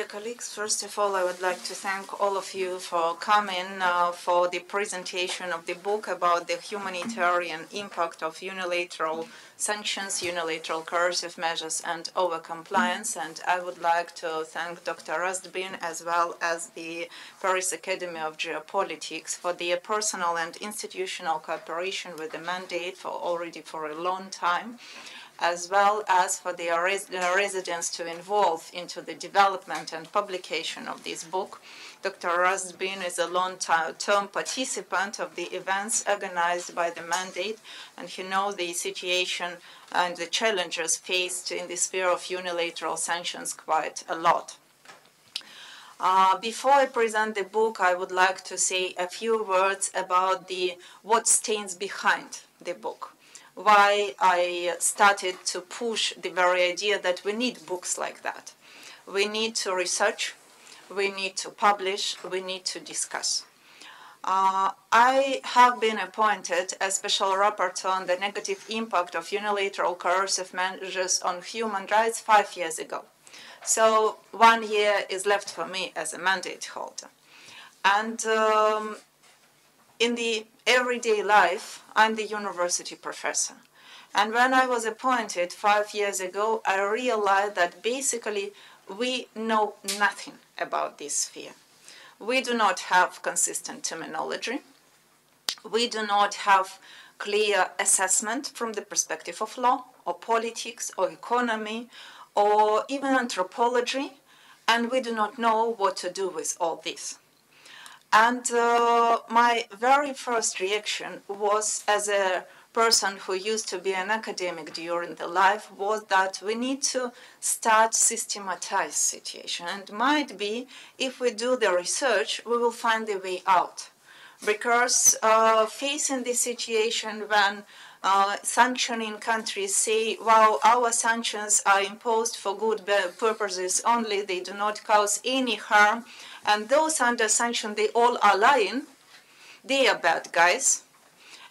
colleagues, first of all, I would like to thank all of you for coming for the presentation of the book about the humanitarian impact of unilateral sanctions, unilateral coercive measures, and over-compliance. And I would like to thank Dr. Rustbin as well as the Paris Academy of Geopolitics for their personal and institutional cooperation with the mandate for a long time, as well as for their residents to involve into the development and publication of this book. Dr. Rustbin is a long-term participant of the events organized by the mandate, and he knows the situation and the challenges faced in the sphere of unilateral sanctions quite a lot. Before I present the book, I would like to say a few words about what stands behind the book. Why I started to push the very idea that we need books like that. We need to research, we need to publish, we need to discuss. I have been appointed as Special Rapporteur on the negative impact of unilateral coercive measures on human rights 5 years ago. So 1 year is left for me as a mandate holder. And in the everyday life, I'm the university professor. And when I was appointed 5 years ago, I realized that basically we know nothing about this sphere. We do not have consistent terminology. We do not have clear assessment from the perspective of law, or politics, or economy, or even anthropology, and we do not know what to do with all this. And my very first reaction was, as a person who used to be an academic during the life, was that we need to start systematize situation. And might be, if we do the research, we will find a way out. Because facing this situation when sanctioning countries say, wow, our sanctions are imposed for good purposes only, they do not cause any harm, and those under sanction, they all are lying, they are bad guys.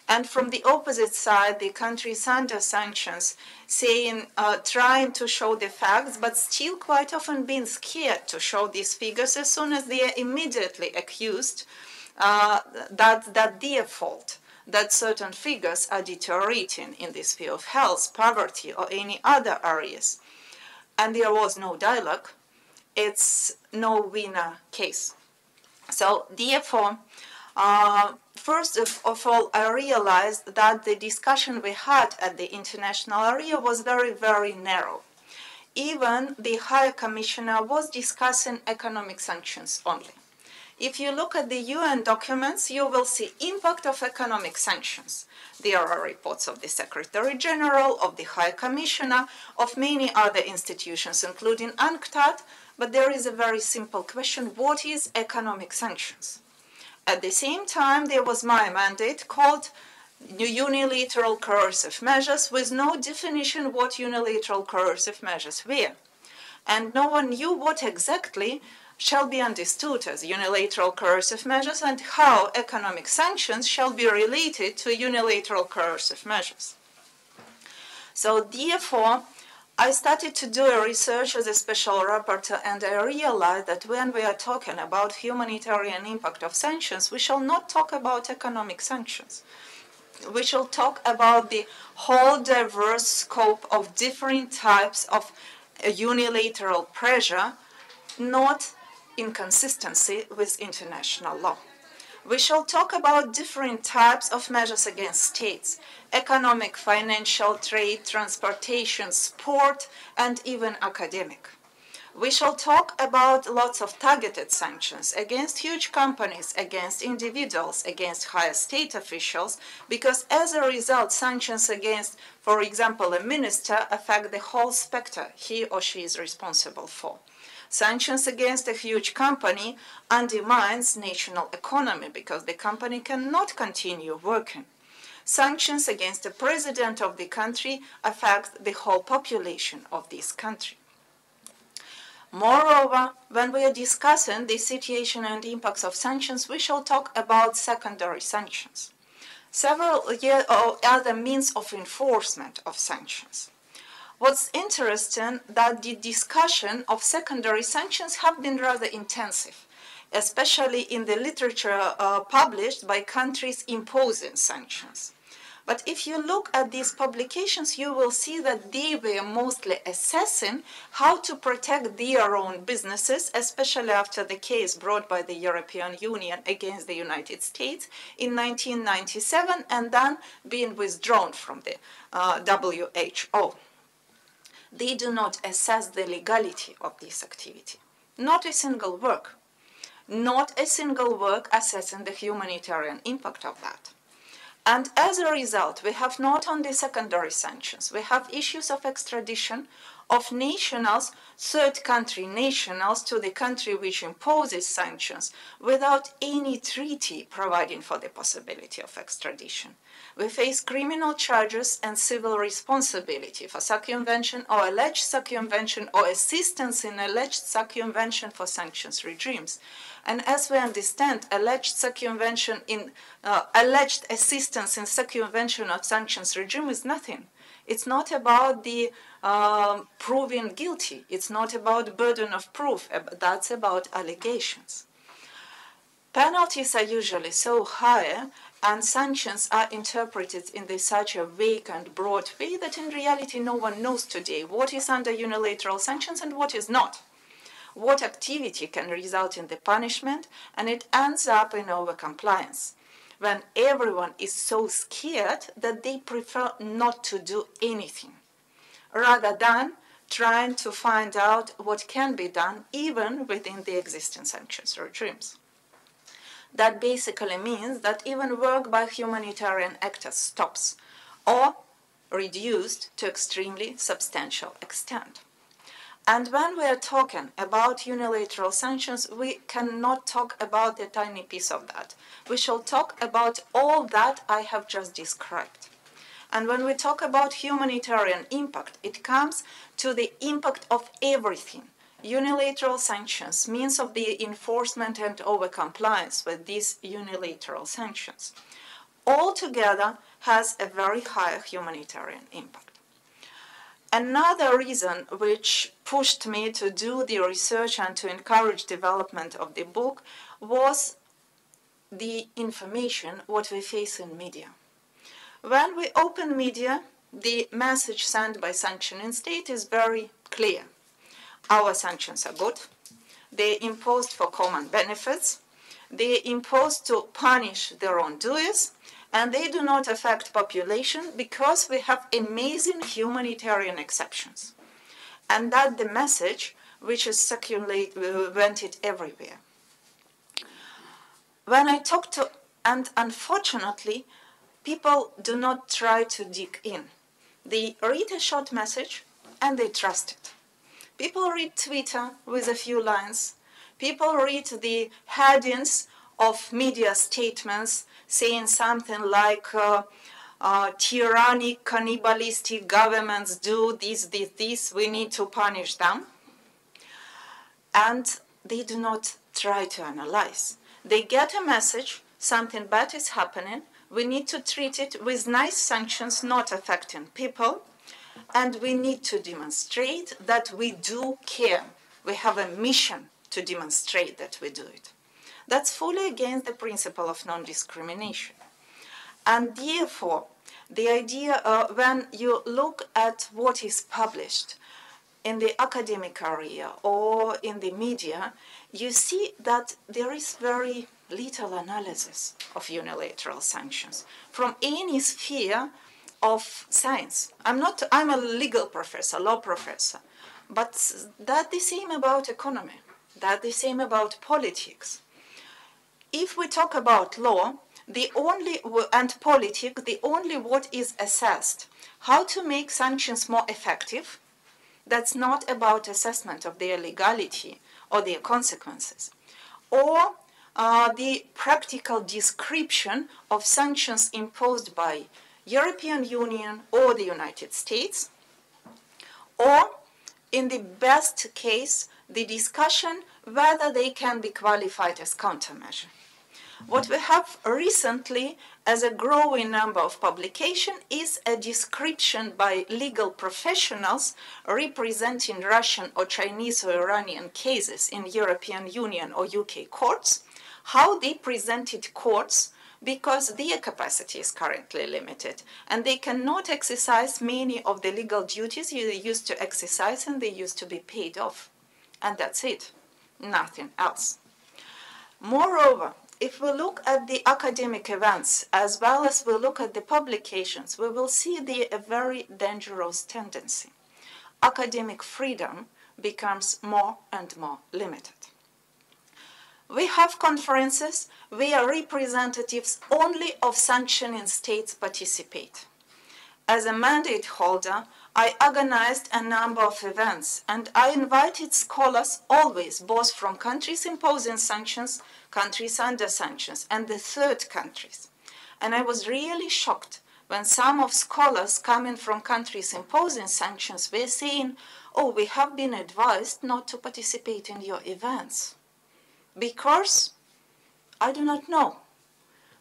And from the opposite side, the countries under sanctions saying, trying to show the facts, but still quite often being scared to show these figures as soon as they are immediately accused that their fault, that certain figures are deteriorating in the sphere of health, poverty, or any other areas. And there was no dialogue. It's no winner case. So therefore, first of all, I realized that the discussion we had at the international area was very, very narrow. Even the High Commissioner was discussing economic sanctions only. If you look at the UN documents, you will see impact of economic sanctions. There are reports of the Secretary General, of the High Commissioner, of many other institutions, including UNCTAD, but there is a very simple question: what is economic sanctions? At the same time, there was my mandate called unilateral coercive measures, with no definition what unilateral coercive measures were. And no one knew what exactly shall be understood as unilateral coercive measures and how economic sanctions shall be related to unilateral coercive measures. So therefore, I started to do a research as a special rapporteur, and I realized that when we are talking about humanitarian impact of sanctions, we shall not talk about economic sanctions. We shall talk about the whole diverse scope of different types of unilateral pressure, not inconsistency with international law. We shall talk about different types of measures against states: economic, financial, trade, transportation, sport, and even academic. We shall talk about lots of targeted sanctions against huge companies, against individuals, against higher state officials, because as a result, sanctions against, for example, a minister affect the whole spectrum he or she is responsible for. Sanctions against a huge company undermines national economy because the company cannot continue working. Sanctions against the president of the country affect the whole population of this country. Moreover, when we are discussing the situation and impacts of sanctions, we shall talk about secondary sanctions, several other means of enforcement of sanctions. What's interesting that the discussion of secondary sanctions have been rather intensive, especially in the literature published by countries imposing sanctions. But if you look at these publications, you will see that they were mostly assessing how to protect their own businesses, especially after the case brought by the European Union against the United States in 1997 and then being withdrawn from the WHO. They do not assess the legality of this activity. Not a single work. Not a single work assessing the humanitarian impact of that. And as a result, we have not only secondary sanctions, we have issues of extradition of nationals, third country nationals, to the country which imposes sanctions without any treaty providing for the possibility of extradition. We face criminal charges and civil responsibility for circumvention or alleged circumvention or assistance in alleged circumvention for sanctions regimes. And as we understand, alleged circumvention in alleged assistance in circumvention of sanctions regime is nothing. It's not about the proving guilty. It's not about burden of proof. That's about allegations. Penalties are usually so high and sanctions are interpreted in such a vague and broad way that in reality no one knows today what is under unilateral sanctions and what is not. What activity can result in the punishment, and it ends up in overcompliance, when everyone is so scared that they prefer not to do anything, rather than trying to find out what can be done even within the existing sanctions regimes. That basically means that even work by humanitarian actors stops or reduced to extremely substantial extent. And when we are talking about unilateral sanctions, we cannot talk about a tiny piece of that. We shall talk about all that I have just described. And when we talk about humanitarian impact, it comes to the impact of everything. Unilateral sanctions, means of the enforcement and overcompliance with these unilateral sanctions, altogether has a very high humanitarian impact. Another reason which pushed me to do the research and to encourage development of the book was the information what we face in media. When we open media, the message sent by sanctioning state is very clear. Our sanctions are good. They imposed for common benefits. They imposed to punish the wrongdoers. And they do not affect population because we have amazing humanitarian exceptions. And that's the message which is circulated everywhere. When I talk to, and unfortunately, people do not try to dig in. They read a short message and they trust it. People read Twitter with a few lines. People read the headings of media statements saying something like tyrannic, cannibalistic governments do this, we need to punish them. And they do not try to analyze. They get a message, something bad is happening, we need to treat it with nice sanctions not affecting people, and we need to demonstrate that we do care. We have a mission to demonstrate that we do it. That's fully against the principle of non-discrimination. And therefore, the idea when you look at what is published in the academic area or in the media, you see that there is very little analysis of unilateral sanctions from any sphere of science. I'm a legal professor, law professor, but that's the same about economy, that's the same about politics. If we talk about law, and politics, the only what is assessed, how to make sanctions more effective, that's not about assessment of their legality or their consequences, or the practical description of sanctions imposed by European Union or the United States, or in the best case, the discussion whether they can be qualified as countermeasure. What we have recently as a growing number of publications is a description by legal professionals representing Russian or Chinese or Iranian cases in European Union or UK courts, how they presented courts because their capacity is currently limited and they cannot exercise many of the legal duties they used to exercise and they used to be paid off. And that's it, nothing else. Moreover, if we look at the academic events as well as we look at the publications, we will see a very dangerous tendency. Academic freedom becomes more and more limited. We have conferences where representatives only of sanctioning states participate. As a mandate holder, I organized a number of events and I invited scholars always, both from countries imposing sanctions, countries under sanctions, and the third countries. And I was really shocked when some of scholars coming from countries imposing sanctions were saying, oh, we have been advised not to participate in your events. Because I do not know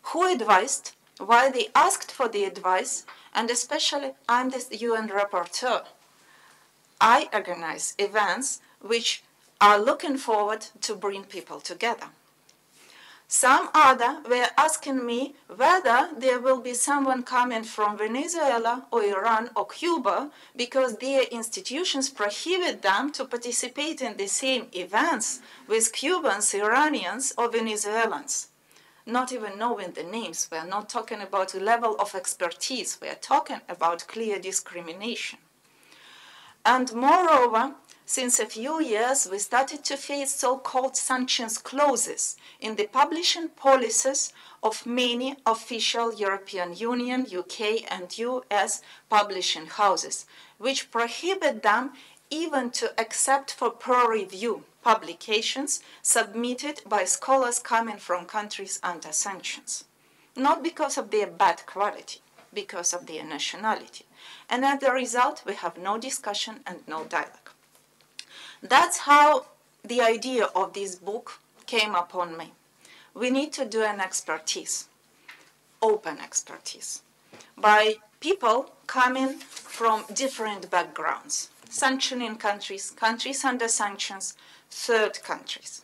who advised, why they asked for the advice, and especially I'm the UN rapporteur. I organize events which are looking forward to bring people together. Some other were asking me whether there will be someone coming from Venezuela or Iran or Cuba because their institutions prohibit them to participate in the same events with Cubans, Iranians, or Venezuelans. Not even knowing the names, we are not talking about a level of expertise, we are talking about clear discrimination. And moreover, since a few years, we started to face so-called sanctions clauses in the publishing policies of many official European Union, UK, and US publishing houses, which prohibit them even to accept for peer review publications submitted by scholars coming from countries under sanctions. Not because of their bad quality, because of their nationality. And as a result, we have no discussion and no dialogue. That's how the idea of this book came upon me. We need to do an expertise, open expertise, by people coming from different backgrounds, sanctioning countries, countries under sanctions, third countries.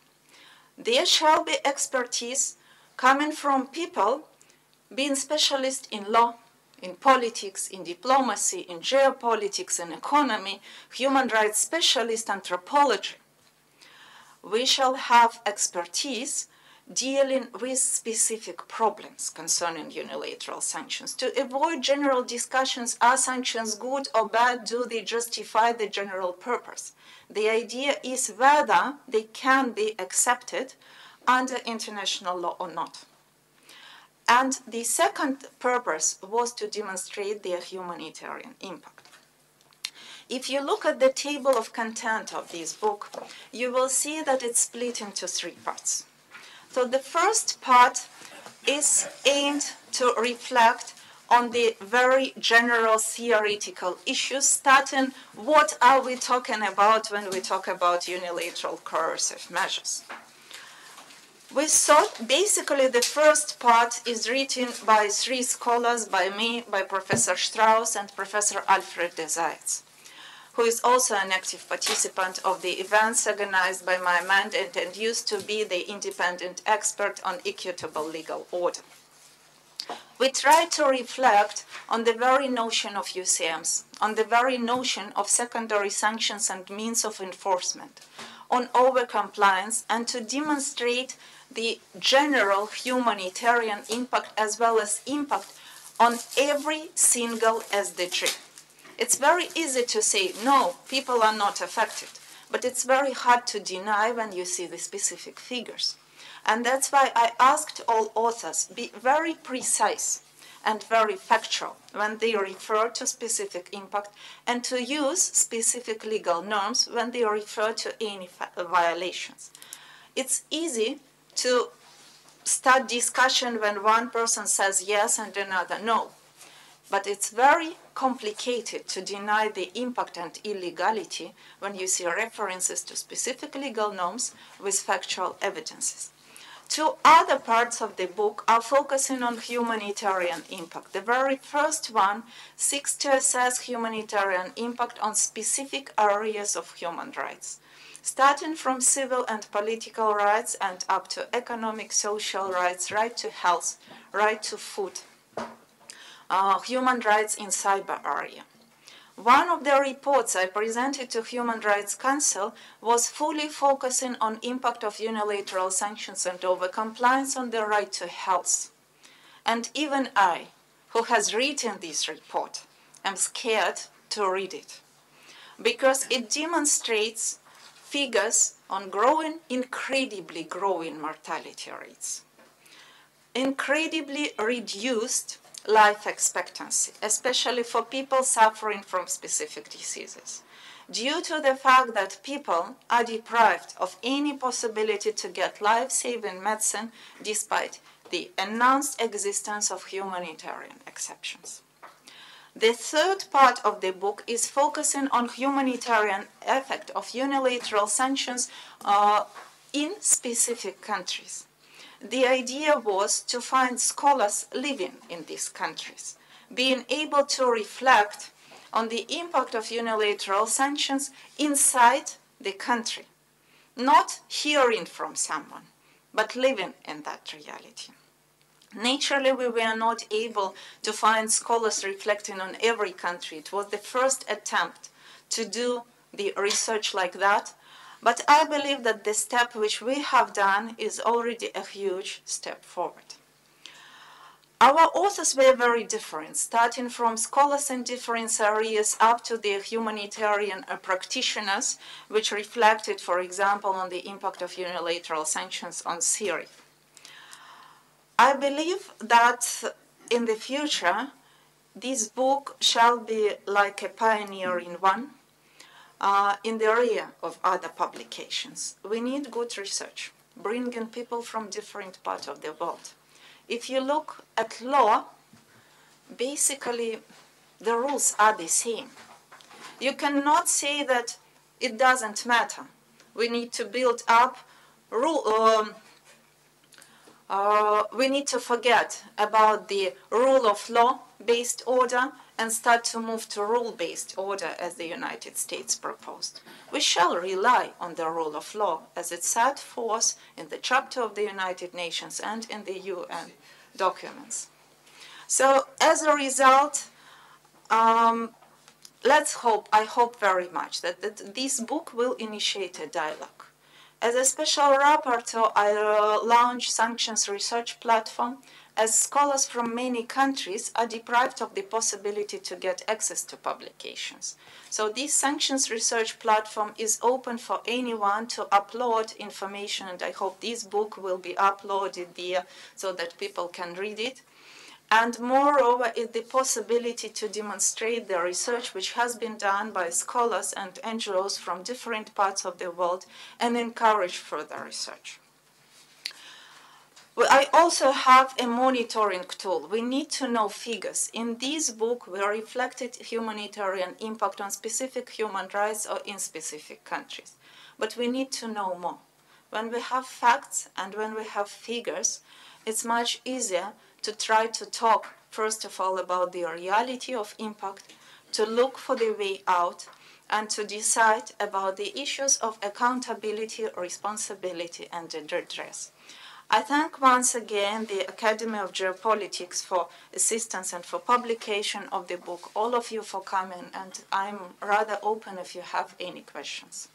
There shall be expertise coming from people being specialists in law, in politics, in diplomacy, in geopolitics, in economy, human rights specialists, anthropology. We shall have expertise dealing with specific problems concerning unilateral sanctions to avoid general discussions, are sanctions good or bad, do they justify the general purpose? The idea is whether they can be accepted under international law or not. And the second purpose was to demonstrate their humanitarian impact. If you look at the table of content of this book, you will see that it's split into three parts. So the first part is aimed to reflect on the very general theoretical issues, starting what are we talking about when we talk about unilateral coercive measures. We thought basically the first part is written by three scholars, by me, by Professor Strauss and Professor Alfred de Zaytz, who is also an active participant of the events organized by my mandate and used to be the independent expert on equitable legal order. We tried to reflect on the very notion of UCMs, on the very notion of secondary sanctions and means of enforcement, on overcompliance, and to demonstrate the general humanitarian impact as well as impact on every single SDG. It's very easy to say, no, people are not affected, but it's very hard to deny when you see the specific figures. And that's why I asked all authors be very precise and very factual when they refer to specific impact and to use specific legal norms when they refer to any violations. It's easy to start discussion when one person says yes and another no. But it's very complicated to deny the impact and illegality when you see references to specific legal norms with factual evidences. Two other parts of the book are focusing on humanitarian impact. The very first one seeks to assess humanitarian impact on specific areas of human rights, starting from civil and political rights and up to economic, social rights, right to health, right to food, human rights in cyber area. One of the reports I presented to Human Rights Council was fully focusing on impact of unilateral sanctions and over-compliance on the right to health. And even I, who has written this report, am scared to read it, because it demonstrates figures on incredibly growing mortality rates, incredibly reduced life expectancy, especially for people suffering from specific diseases, due to the fact that people are deprived of any possibility to get life-saving medicine despite the announced existence of humanitarian exceptions. The third part of the book is focusing on humanitarian effect of unilateral sanctions in specific countries. The idea was to find scholars living in these countries, being able to reflect on the impact of unilateral sanctions inside the country, not hearing from someone, but living in that reality. Naturally, we were not able to find scholars reflecting on every country. It was the first attempt to do the research like that. But I believe that the step which we have done is already a huge step forward. Our authors were very different, starting from scholars in different areas up to the humanitarian practitioners, which reflected, for example, on the impact of unilateral sanctions on Syria. I believe that in the future, this book shall be like a pioneering one, in the area of other publications. We need good research, bringing people from different parts of the world. If you look at law, basically the rules are the same. You cannot say that it doesn't matter. We need to build up we need to forget about the rule of law-based order and start to move to rule-based order as the United States proposed. We shall rely on the rule of law as it's set forth in the chapter of the United Nations and in the UN documents. So as a result, I hope very much that this book will initiate a dialogue. As a special rapporteur, I launched Sanctions Research Platform, as scholars from many countries are deprived of the possibility to get access to publications. So this Sanctions Research Platform is open for anyone to upload information, and I hope this book will be uploaded there so that people can read it. And moreover, is the possibility to demonstrate the research which has been done by scholars and NGOs from different parts of the world and encourage further research. I also have a monitoring tool. We need to know figures. In this book, we reflected humanitarian impact on specific human rights or in specific countries. But we need to know more. When we have facts and when we have figures, it's much easier to try to talk, first of all, about the reality of impact, to look for the way out, and to decide about the issues of accountability, responsibility, and redress. I thank once again the Académie of Geopolitics for assistance and for publication of the book, all of you for coming, and I'm rather open if you have any questions.